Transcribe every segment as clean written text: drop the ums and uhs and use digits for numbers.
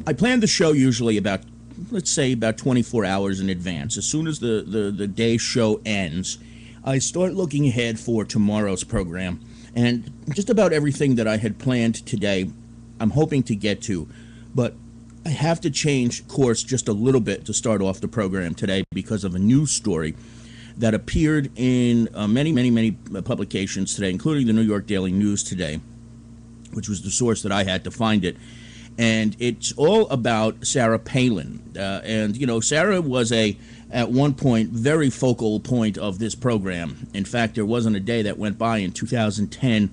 I plan the show usually about, let's say, about 24 hours in advance. As soon as the day show ends, I start looking ahead for tomorrow's program. And just about everything that I had planned today, I'm hoping to get to. But I have to change course just a little bit to start off the program today because of a news story that appeared in many publications today, including the New York Daily News today, which was the source that I had to find it. And it's all about Sarah Palin. And, you know, Sarah was at one point, very focal point of this program. In fact, there wasn't a day that went by in 2010,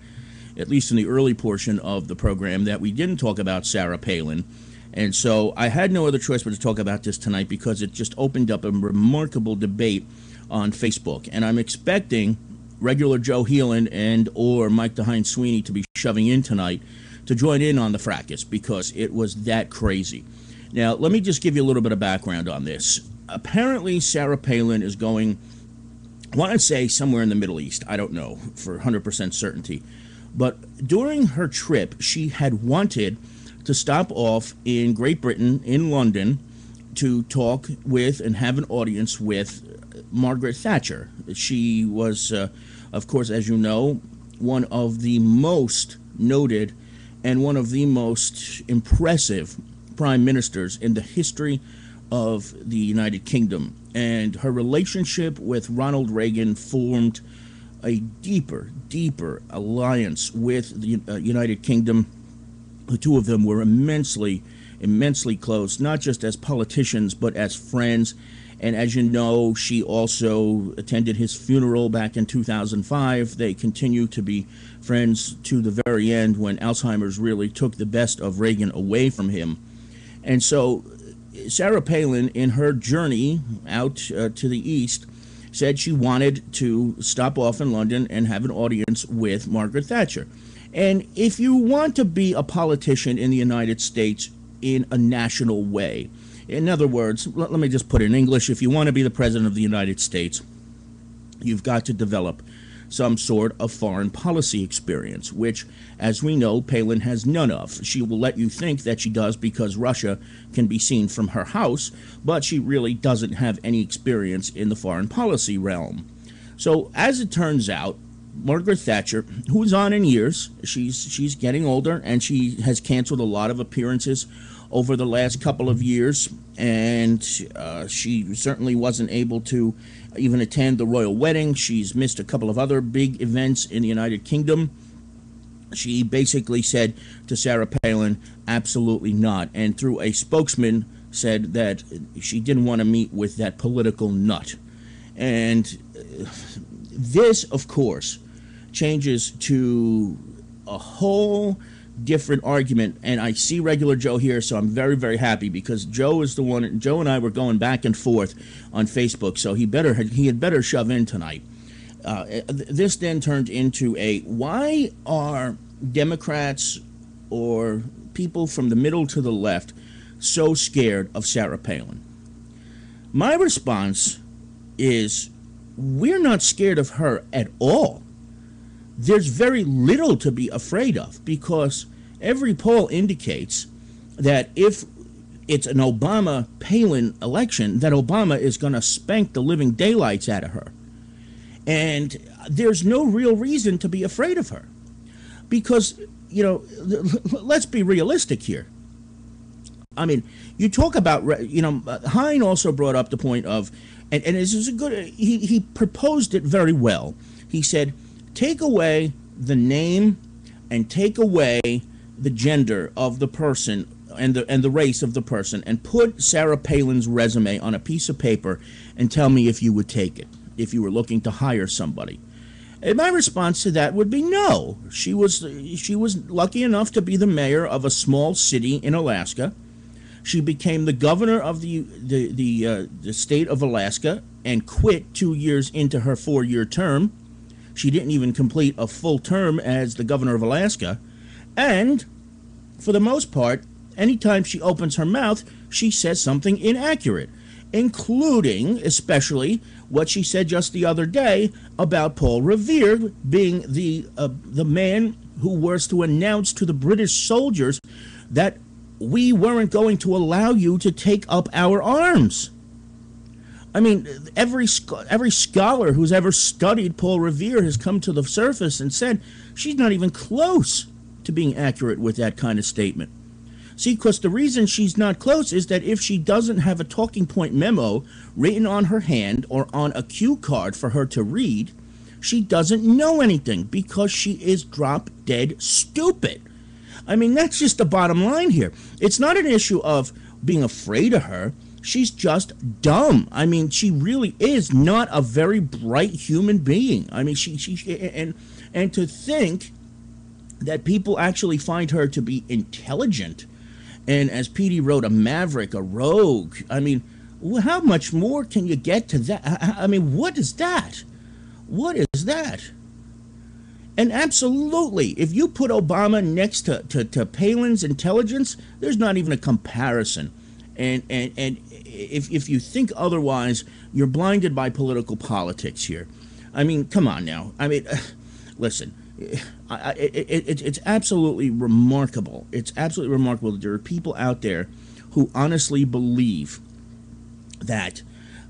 at least in the early portion of the program, that we didn't talk about Sarah Palin. And so I had no other choice but to talk about this tonight because it just opened up a remarkable debate on Facebook. And I'm expecting regular Joe Heelan and or Mike DeHine Sweeney to be shoving in tonight to join in on the fracas because it was that crazy. Now, let me just give you a little bit of background on this. Apparently, Sarah Palin is going, I want to say somewhere in the Middle East. I don't know for 100% certainty. But during her trip, she had wanted to stop off in Great Britain, in London, to talk with and have an audience with Margaret Thatcher. She was, of course, as you know, one of the most noted and one of the most impressive prime ministers in the history of the United Kingdom. And her relationship with Ronald Reagan formed a deeper alliance with the United Kingdom. The two of them were immensely close, not just as politicians, but as friends. And as you know, she also attended his funeral back in 2005. They continue to be friends to the very end when Alzheimer's really took the best of Reagan away from him. And so Sarah Palin, in her journey out to the East, said she wanted to stop off in London and have an audience with Margaret Thatcher. And if you want to be a politician in the United States in a national way, in other words, let me just put it in English, if you want to be the President of the United States, you've got to develop some sort of foreign policy experience, which, as we know, Palin has none of. She will let you think that she does because Russia can be seen from her house, but she really doesn't have any experience in the foreign policy realm. So, as it turns out, Margaret Thatcher, who's on in years, she's getting older, and she has canceled a lot of appearances over the last couple of years, and she certainly wasn't able to even attend the royal wedding. She's missed a couple of other big events in the United Kingdom. She basically said to Sarah Palin, absolutely not, and through a spokesman said that she didn't want to meet with that political nut. And this, of course, changes to a whole different argument, and I see regular Joe here, so I'm very happy because Joe is the one. Joe and I were going back and forth on Facebook, so he had better shove in tonight. This then turned into a why are Democrats or people from the middle to the left so scared of Sarah Palin? My response is we're not scared of her at all. There's very little to be afraid of because every poll indicates that if it's an Obama-Palin election, that Obama is going to spank the living daylights out of her. And there's no real reason to be afraid of her because, you know, let's be realistic here. I mean, you talk about, you know, Hein also brought up the point of, and this is a good, he proposed it very well. He said, take away the name and take away the gender of the person and the race of the person and put Sarah Palin's resume on a piece of paper and tell me if you would take it, if you were looking to hire somebody. And my response to that would be no. She was lucky enough to be the mayor of a small city in Alaska. She became the governor of the state of Alaska and quit 2 years into her 4-year term. She didn't even complete a full term as the governor of Alaska. And for the most part, anytime she opens her mouth, she says something inaccurate, including especially what she said just the other day about Paul Revere being the man who was to announce to the British soldiers that we weren't going to allow you to take up our arms. I mean, every scholar who's ever studied Paul Revere has come to the surface and said she's not even close to being accurate with that kind of statement. See, because the reason she's not close is that if she doesn't have a talking point memo written on her hand or on a cue card for her to read, she doesn't know anything because she is drop dead stupid. I mean, that's just the bottom line here. It's not an issue of being afraid of her. She's just dumb. I mean, she really is not a very bright human being. I mean, and to think that people actually find her to be intelligent, and as Petey wrote, a maverick, a rogue. I mean, how much more can you get to that? I mean, what is that? What is that? And absolutely, if you put Obama next to Palin's intelligence, there's not even a comparison. And if you think otherwise, you're blinded by political politics here. I mean, come on now. I mean, listen, it's absolutely remarkable. It's absolutely remarkable that there are people out there who honestly believe that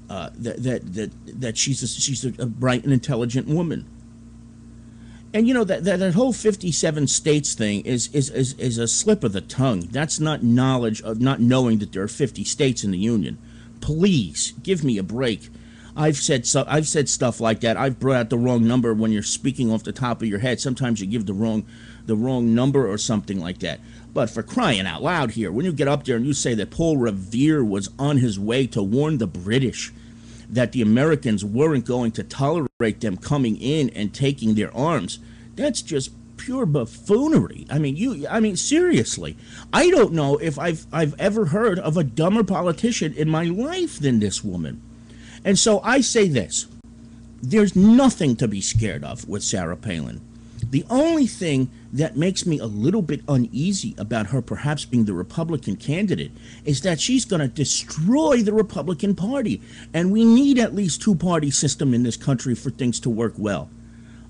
that she's a bright and intelligent woman. And you know that whole 57 states thing is a slip of the tongue. That's not knowledge of not knowing that there are 50 states in the union. Please give me a break. I've said stuff like that. I've brought out the wrong number when you're speaking off the top of your head. Sometimes you give the wrong number or something like that. But for crying out loud here, when you get up there and you say that Paul Revere was on his way to warn the British that the Americans weren't going to tolerate them coming in and taking their arms, that's just pure buffoonery. I mean, seriously, I don't know if I've ever heard of a dumber politician in my life than this woman. And so I say this: there's nothing to be scared of with Sarah Palin. The only thing that makes me a little bit uneasy about her perhaps being the Republican candidate is that she's going to destroy the Republican Party. And we need at least two-party system in this country for things to work well.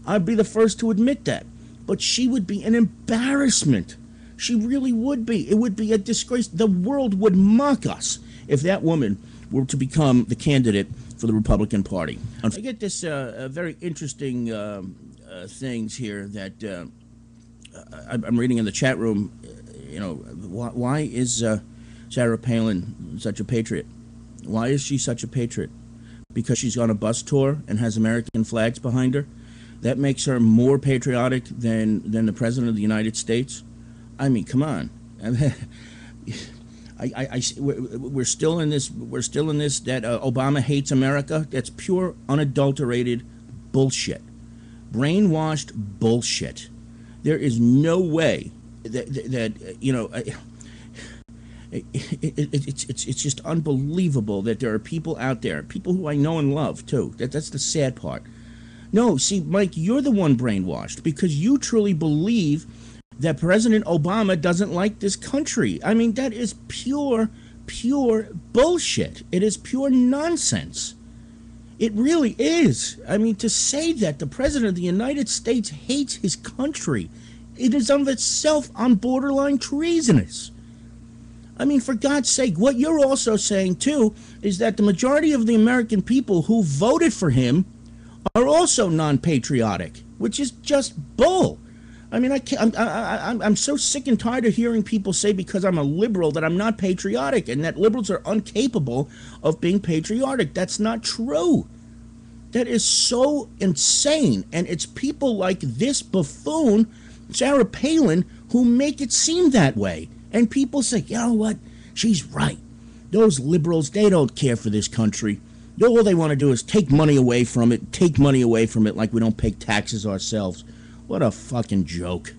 I'd be the first to admit that. But she would be an embarrassment. She really would be. It would be a disgrace. The world would mock us if that woman were to become the candidate for the Republican Party. I get this very interesting things here that I'm reading in the chat room. You know, why is Sarah Palin such a patriot? Why is she such a patriot? Because she's on a bus tour and has American flags behind her? That makes her more patriotic than the President of the United States? I mean, come on. We're still in this that Obama hates America. That's pure, unadulterated bullshit. Brainwashed bullshit. There is no way that you know. It's just unbelievable that there are people out there, people who I know and love too. That's the sad part. No, see, Mike, you're the one brainwashed because you truly believe that President Obama doesn't like this country. I mean, that is pure bullshit. It is pure nonsense. It really is. I mean, to say that the President of the United States hates his country, it is of itself on borderline treasonous. I mean, for God's sake, what you're also saying, too, is that the majority of the American people who voted for him are also non-patriotic, which is just bull. I mean, I'm so sick and tired of hearing people say because I'm a liberal that I'm not patriotic and that liberals are incapable of being patriotic. That's not true. That is so insane. And it's people like this buffoon, Sarah Palin, who make it seem that way. And people say, you know what? She's right. Those liberals, they don't care for this country. All they want to do is take money away from it like we don't pay taxes ourselves. What a fucking joke.